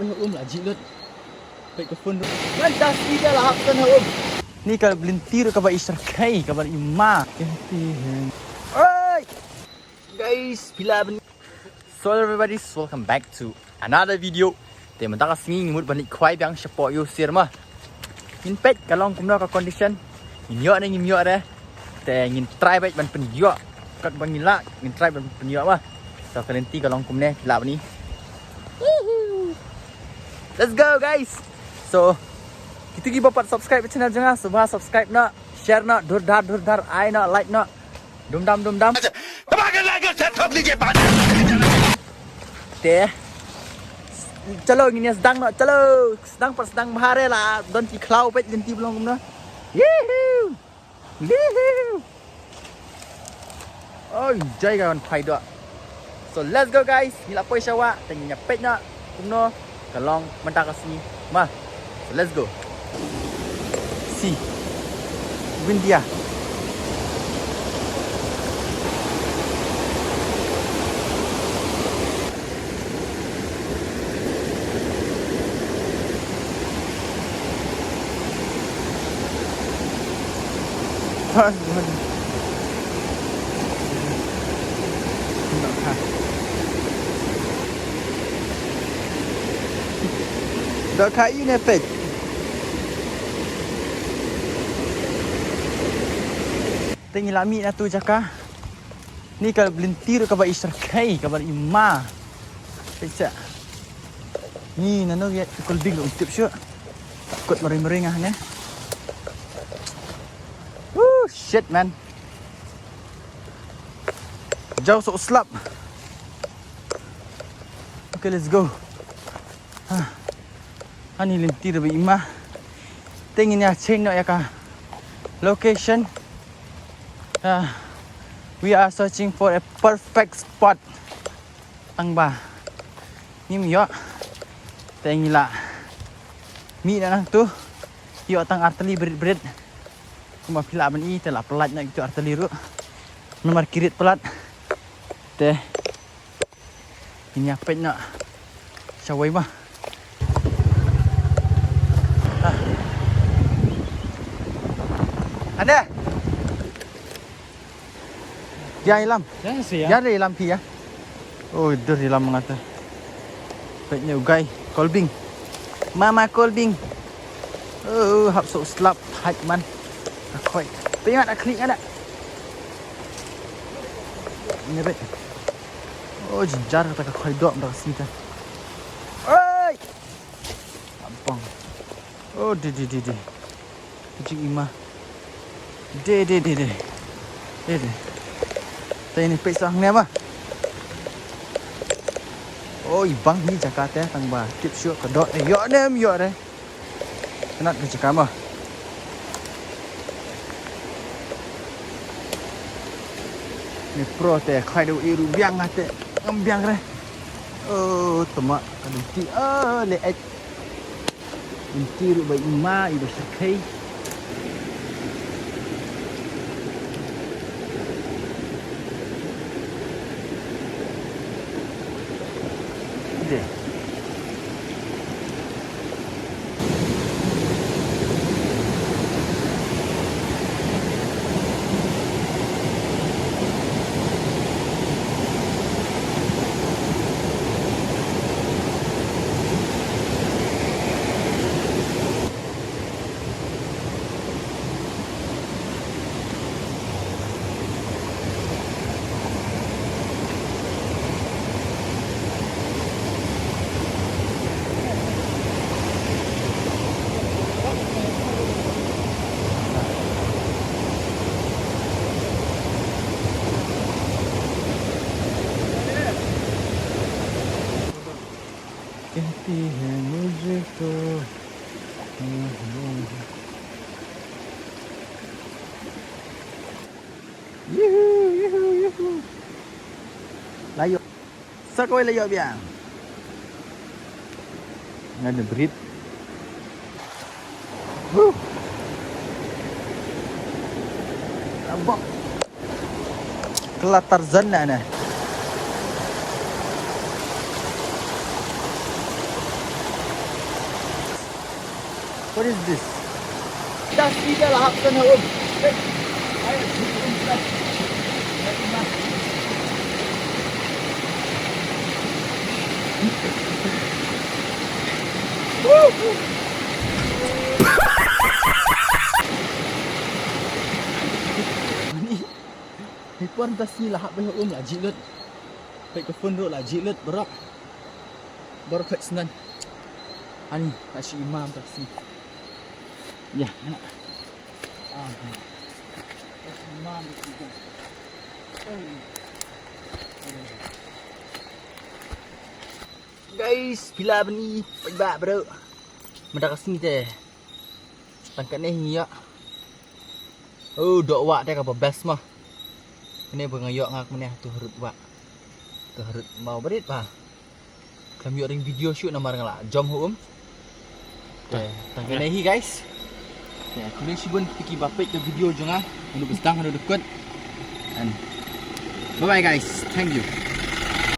Lah jilut. Baik ke phone. Lantas tidak lah hapkan hum. Ni kalau belintir ke ba israkai ke ba imma. Oi. Guys, bila ben. So everybody, welcome back to another video. Teman tak asing mut balik kuai biang support you sirma. Ngin pet kalong kumno ka condition. Ngin yo ngin yo re. Te ngin try baik ban pen yo. Kat bangila ngin try ban pen yo mah. So kalian ti kalong kumne bila ni. Let's go guys. So kita gi bapak subscribe channel jangan subah subscribe nak, share nak, dur dar, ai nak, like nak. Dum dam. Te. Chalo ngini sedang nak, chalo. Sedang bahare lah. Don ti klau pet ganti belum kumna. Yehoo. Oh, jai kawan pai dak. So let's go guys. Nila poi syawa, tengnya pet nak kumno. Kalong mentak ke sini. Mah. So let's go. See. Win dia. Dah kayu ni pet. Tengi lami na tu jaka. Ni kalau belintir ke ba israkai ke ba imma. Pesa. Ni nano ya kulbing lo tip syo. Takut mering-mering ah ne. Shit man. Jauh so slap. Okay, let's go. Ani lintir ba imma. Tingin ya chain no ya ka. Location. We are searching for a perfect spot. Tang ba. Ni yo. Tengila. Mi na tu. Yo tang arteli berit. Kuma pila ban i telah pelat nak itu arteli ru. Nomor kirit pelat. Teh. Ini apa nak? Syawai mah. Ada. Ya ilam. Ya sih Ya ya. ada ilam pi ya. Oh, dur ilam mengata. Baiknya ugai kolbing. Mama kolbing. Oh, hap so slap hak man. Akoi. Tengok nak klik ada. Ini baik. Oh, jinjar kata koi dok dah sini kan. Oi. Abang. Oh, di. Kucing imah. De. Tay ni pesang ni apa? Oh, ibang ni Jakarta tang ba. Tip syuk ke dot ni. Yo re. Kenat ke Jakarta. Ni pro te khai do iru biang ate. Ngambiang re. Oh, temak kadenti. Oh, le et. Inti ru ba ima ibu sakai. कहती है मुझको yuhu layo sakoi layo biang ngada berit abang kelat Tarzan nah What is this? Das wieder lahap sa naob. Hey, ayo, Hei puan das ni lahap ba lah jilut. Hei ka phun ro lah jilut berak. Baru kat senan. Ani nasi imam tak si. Ya, nak. Nasi imam tu. Guys, pila bani pagba bro. Mendak sini teh. Tangkat ni ya. Oh, dok wak teh apa best mah. Ini bengayok ngak meneh tu harut wak. Tu harut mau berit pa. Kami ring video shoot nama orang lah. Jom hum. Tangkai ni guys. Kemudian si bun fikir bapik ke video jangan. Untuk bestang ada dekat. And bye bye guys. Thank you.